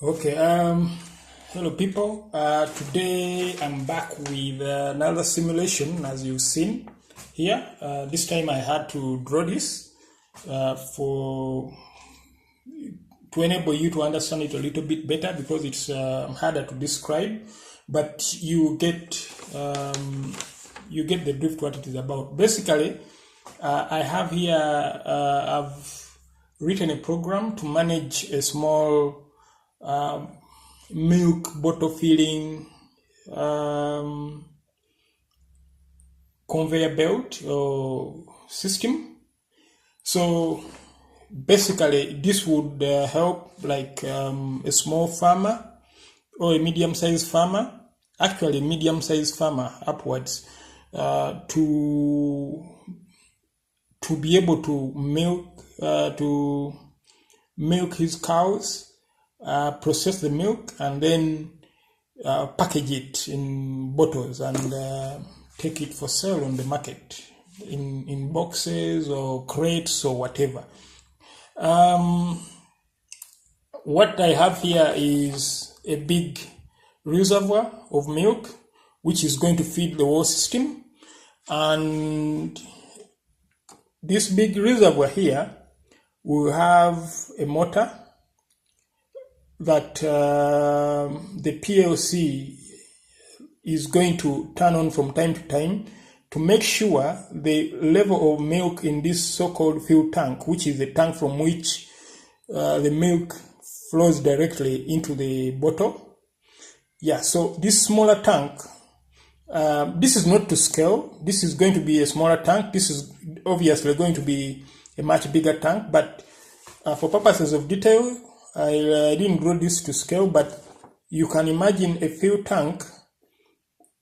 Okay, hello people. Today I'm back with another simulation as you've seen here. This time I had to draw this for to enable you to understand it a little bit better because it's harder to describe, but you get the drift what it is about. Basically, I have here I've written a program to manage a small milk bottle filling conveyor belt or system. So basically this would help like a small farmer or a medium-sized farmer, actually medium-sized farmer upwards, to be able to milk his cows, process the milk, and then package it in bottles and take it for sale on the market in boxes or crates or whatever. What I have here is a big reservoir of milk which is going to feed the whole system, and this big reservoir here will have a motor that the PLC is going to turn on from time to time to make sure the level of milk in this so-called fuel tank, which is the tank from which the milk flows directly into the bottle. Yeah, so this smaller tank, this is not to scale. This is going to be a smaller tank. This is obviously going to be a much bigger tank, but for purposes of detail, I didn't draw this to scale, but you can imagine a fuel tank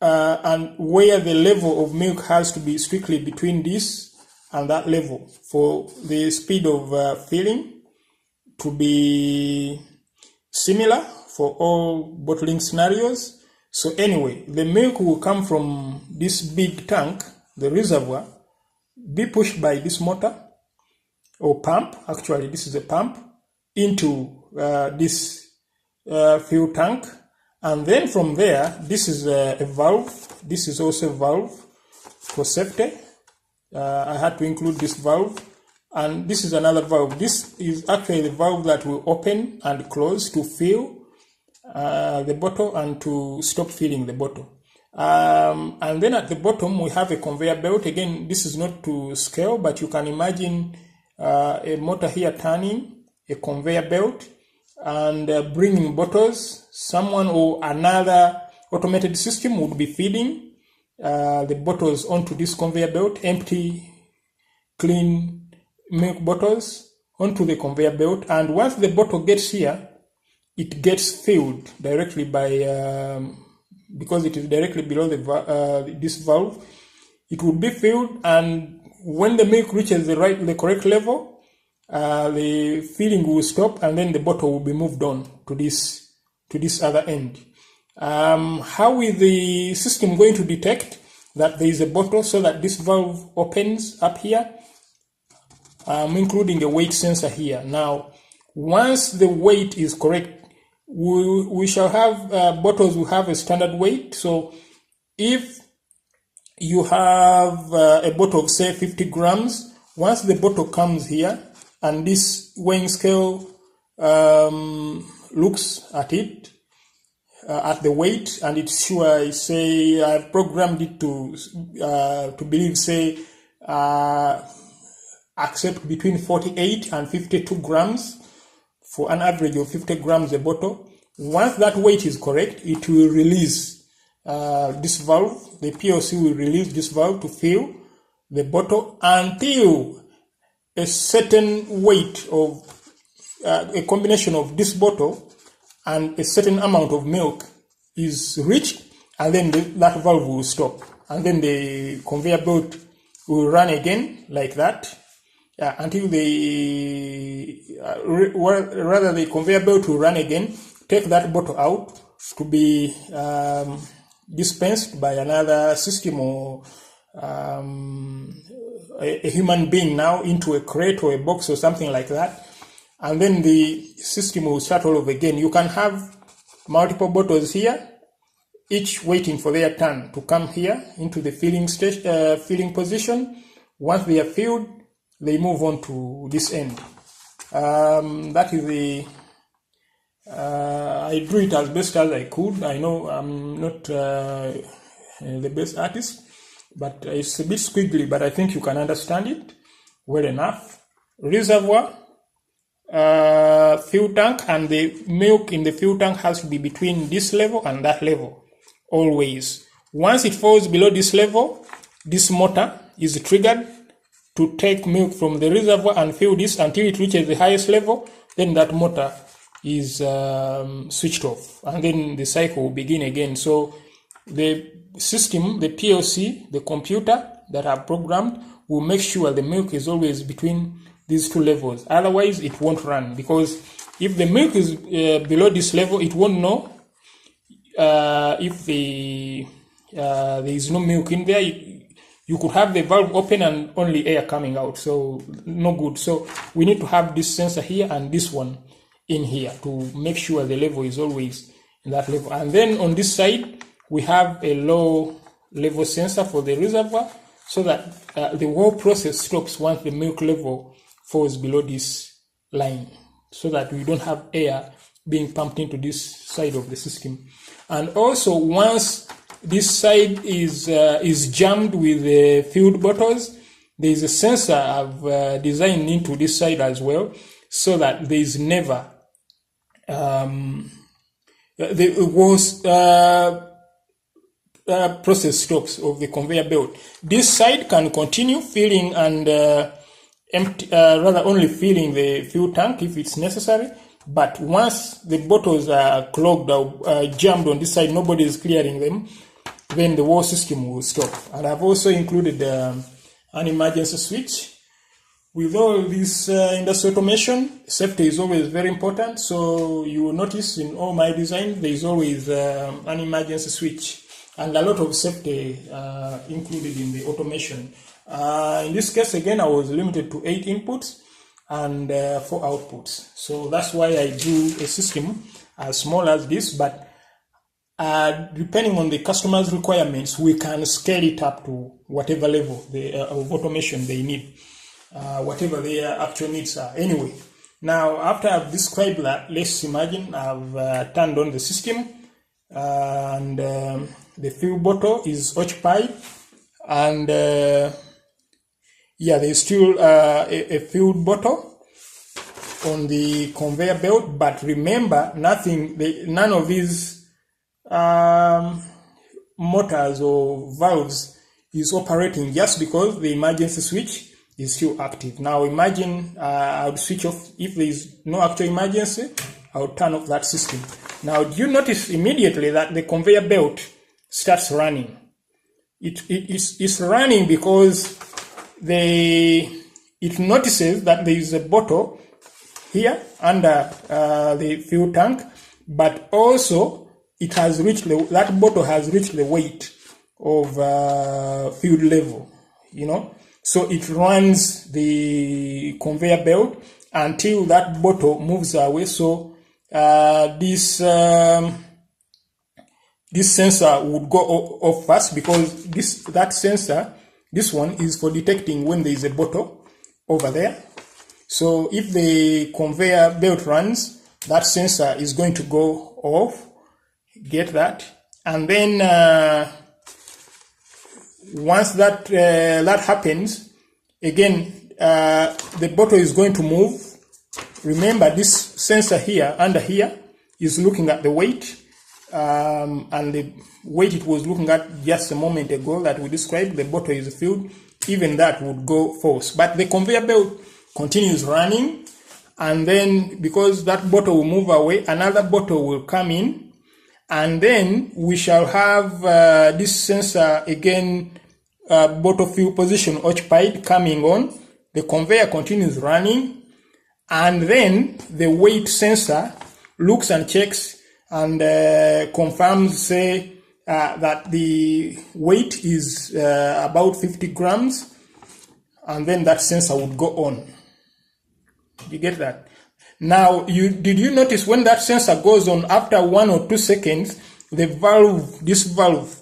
and where the level of milk has to be strictly between this and that level for the speed of filling to be similar for all bottling scenarios. So anyway, the milk will come from this big tank, the reservoir, be pushed by this motor or pump. Actually, this is a pump into this fuel tank, and then from there, this is a valve. This is also a valve for safety. I had to include this valve, and this is another valve. This is actually the valve that will open and close to fill the bottle and to stop filling the bottle. And then at the bottom we have a conveyor belt. Again, this is not to scale, but you can imagine a motor here turning a conveyor belt and bringing bottles. Someone or another automated system would be feeding the bottles onto this conveyor belt, empty, clean milk bottles onto the conveyor belt. And once the bottle gets here, it gets filled directly by, because it is directly below this valve, it will be filled, and when the milk reaches the correct level, the filling will stop, and then the bottle will be moved on to this other end. How is the system going to detect that there is a bottle so that this valve opens up here? Including a weight sensor here. Now, once the weight is correct, we shall have bottles will have a standard weight. So if you have a bottle of say 50 grams, once the bottle comes here and this weighing scale looks at it, at the weight, and it's sure, say I've programmed it to believe, say, accept between 48 and 52 grams for an average of 50 grams a bottle. Once that weight is correct, it will release this valve. The PLC will release this valve to fill the bottle until a certain weight of a combination of this bottle and a certain amount of milk is reached, and then that valve will stop, and then the conveyor belt will run again like that until the conveyor belt will run again, take that bottle out to be dispensed by another system or a human being now into a crate or a box or something like that. and then the system will start all over again. You can have multiple bottles here, each waiting for their turn to come here into the filling position. Once they are filled, they move on to this end. That is the I drew it as best as I could. I know I'm not the best artist, but it's a bit squiggly, but I think you can understand it well enough. Reservoir, fuel tank, and the milk in the fuel tank has to be between this level and that level, always. Once it falls below this level, this motor is triggered to take milk from the reservoir and fill this until it reaches the highest level. Then that motor is switched off, and then the cycle will begin again. So the system, the PLC, the computer that are programmed will make sure the milk is always between these two levels. Otherwise, it won't run, because if the milk is below this level, it won't know if there is no milk in there. You could have the valve open and only air coming out, so no good. So we need to have this sensor here and this one in here to make sure the level is always in that level. And then on this side, we have a low level sensor for the reservoir, so that the whole process stops once the milk level falls below this line, so that we don't have air being pumped into this side of the system. And also, once this side is jammed with the filled bottles, there is a sensor I've designed into this side as well, so that there is never process stops of the conveyor belt. This side can continue filling and only filling the fuel tank if it's necessary. But once the bottles are clogged or jammed on this side, nobody is clearing them, then the whole system will stop. And I've also included an emergency switch. With all this industrial automation, safety is always very important. So you will notice in all my design, there is always an emergency switch, and a lot of safety included in the automation. In this case, again, I was limited to 8 inputs and 4 outputs. So that's why I do a system as small as this, but depending on the customer's requirements, we can scale it up to whatever level of automation they need, whatever their actual needs are. Anyway, now after I've described that, let's imagine I've turned on the system, and the fuel bottle is occupied, and there's still a fuel bottle on the conveyor belt. But remember, none of these motors or valves is operating just because the emergency switch is still active. Now imagine I would switch off. If there is no actual emergency, I would turn off that system. Now, do you notice immediately that the conveyor belt starts running? It's running because it notices that there is a bottle here under the fuel tank, but also it has reached that bottle has reached the weight of fuel level, So it runs the conveyor belt until that bottle moves away. So this sensor would go off first, because that sensor, this one, is for detecting when there is a bottle over there. So if the conveyor belt runs, that sensor is going to go off. Get that? And then once that happens, again, the bottle is going to move. Remember, this sensor here, under here, is looking at the weight, and the weight it was looking at just a moment ago that we described, the bottle is filled, even that would go false. But the conveyor belt continues running, and then because that bottle will move away, another bottle will come in, and then we shall have this sensor again, bottle fuel position occupied, coming on. The conveyor continues running, and then the weight sensor looks and checks and confirms, say, that the weight is about 50 grams, and then that sensor would go on. You get that? Now, did you notice when that sensor goes on after 1 or 2 seconds, this valve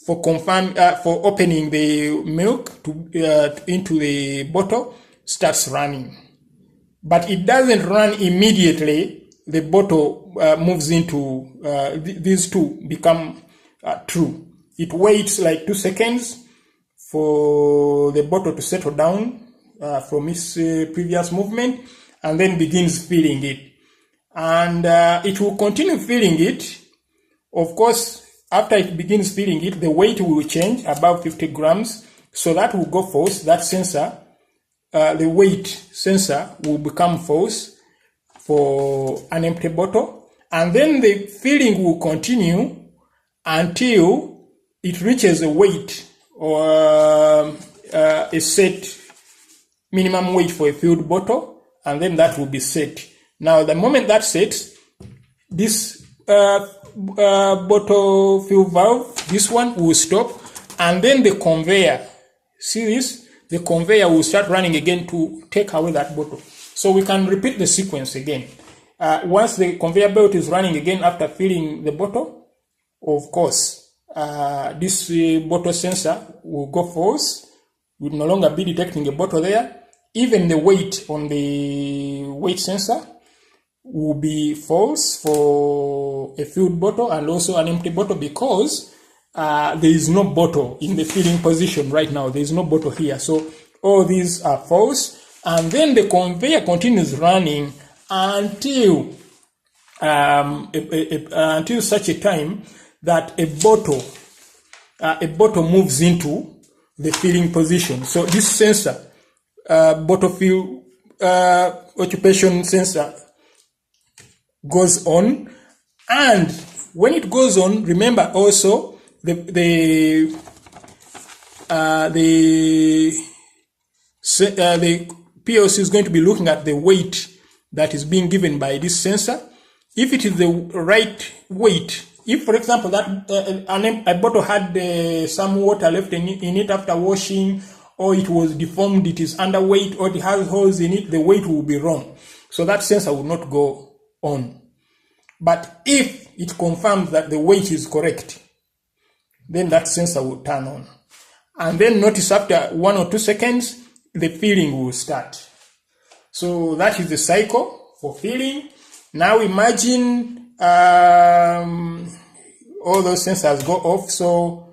for opening the milk into the bottle starts running, but it doesn't run immediately. The bottle moves into these two become true. It waits like 2 seconds for the bottle to settle down from its previous movement, and then begins filling it. And it will continue filling it. Of course, after it begins filling it, the weight will change above 50 grams. So that will go false. That sensor, the weight sensor will become false for an empty bottle. And then the filling will continue until it reaches a weight or a set minimum weight for a filled bottle, and then that will be set. Now, the moment that sets, this bottle fill valve, this one will stop, and then the conveyor, see this? The conveyor will start running again to take away that bottle. So we can repeat the sequence again. Once the conveyor belt is running again after filling the bottle, of course, this bottle sensor will go false, will no longer be detecting a bottle there. Even the weight on the weight sensor will be false for a filled bottle and also an empty bottle, because there is no bottle in the filling position right now. There is no bottle here. So all these are false. And then the conveyor continues running until such a time that a bottle moves into the filling position. So this sensor, bottle fill occupation sensor, goes on, and when it goes on, remember also the PLC is going to be looking at the weight that is being given by this sensor. If it is the right weight, if for example that a bottle had some water left in it after washing, or it was deformed, it is underweight, or it has holes in it, the weight will be wrong. So that sensor will not go on. But if it confirms that the weight is correct, then that sensor will turn on. And then notice after 1 or 2 seconds, the filling will start. So that is the cycle for filling. Now imagine all those sensors go off. So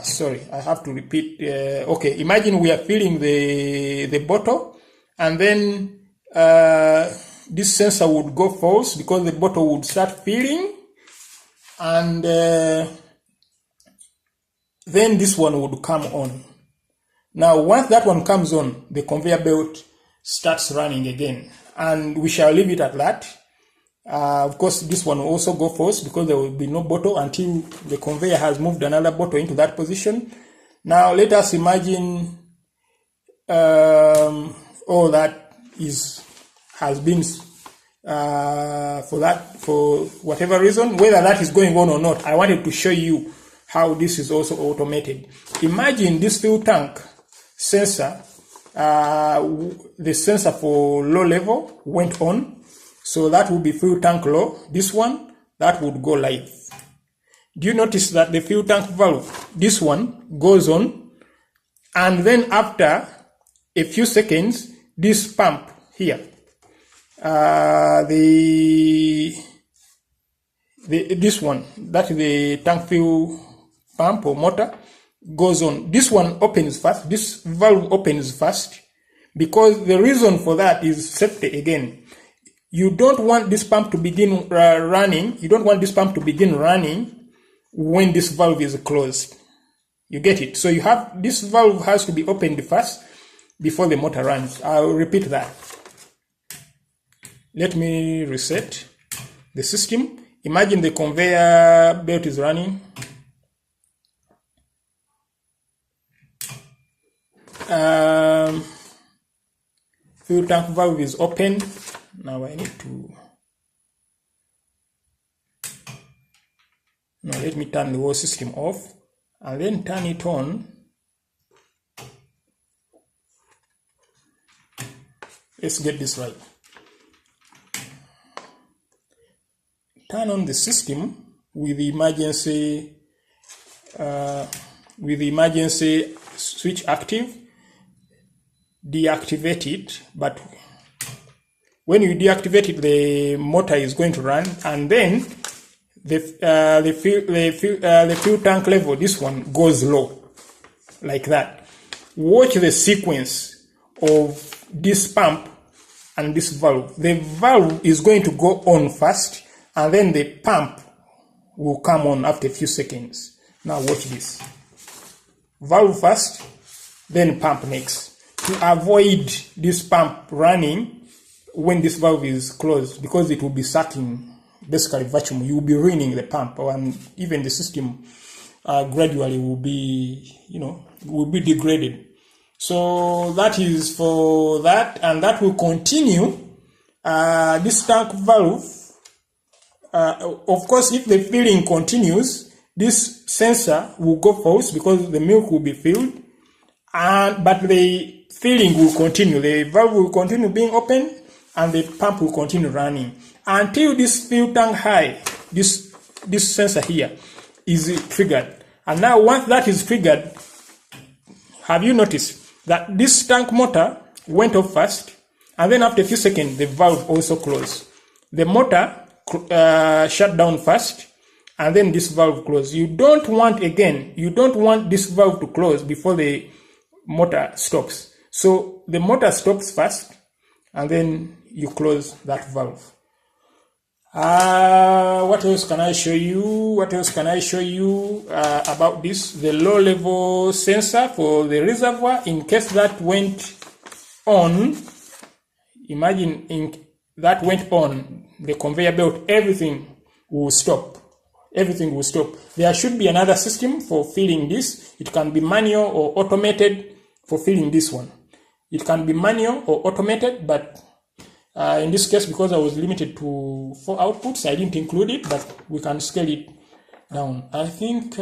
sorry, I have to repeat. Okay, imagine we are filling the bottle, and then this sensor would go false because the bottle would start filling, and then this one would come on. Now, once that one comes on, the conveyor belt starts running again, and we shall leave it at that. Of course, this one will also go false because there will be no bottle until the conveyor has moved another bottle into that position. Now, let us imagine all that has been for whatever reason, whether that is going on or not. I wanted to show you how this is also automated. Imagine this fuel tank sensor, the sensor for low level went on. So that would be fuel tank low. This one, that would go live. Do you notice that the fuel tank valve, this one goes on, and then after a few seconds, this pump here, this one, that is the tank fuel pump or motor, goes on. This one opens first. This valve opens first, because the reason for that is safety again. You don't want this pump to begin running. You don't want this pump to begin running when this valve is closed. You get it? So you have, this valve has to be opened first before the motor runs. I'll repeat that. Let me reset the system. Imagine the conveyor belt is running. Fuel tank valve is open. Now I need to, now let me turn the whole system off and then turn it on. Let's get this right. turn on the system with the emergency switch active, deactivate it, but when you deactivate it, the motor is going to run, and then the fuel tank level, this one, goes low, like that. Watch the sequence of this pump and this valve. The valve is going to go on first, and then the pump will come on after a few seconds. Now watch this. Valve first, then pump next. To avoid this pump running when this valve is closed, because it will be sucking basically vacuum, you will be ruining the pump, and even the system gradually will be, will be degraded. So that is for that, and that will continue. This tank valve, of course, if the filling continues, this sensor will go false because the milk will be filled, but the filling will continue. The valve will continue being open, and the pump will continue running until this fuel tank high, this sensor here, is triggered. And now once that is triggered, have you noticed that this tank motor went off first, and then after a few seconds the valve also closed. The motor shut down first, and then this valve closed. You don't want this valve to close before the motor stops. So the motor stops first, and then you close that valve. What else can I show you? About this? The low level sensor for the reservoir. In case that went on, imagine that went on, the conveyor belt, everything will stop. Everything will stop. There should be another system for filling this. It can be manual or automated for filling this one. It can be manual or automated, but in this case, because I was limited to 4 outputs, I didn't include it, but we can scale it down. I think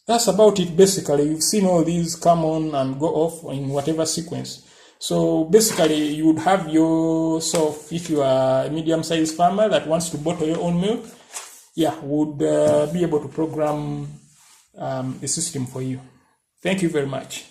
that's about it. Basically, you've seen all these come on and go off in whatever sequence. So basically, you would have yourself, if you are a medium-sized farmer that wants to bottle your own milk, would be able to program a system for you. Thank you very much.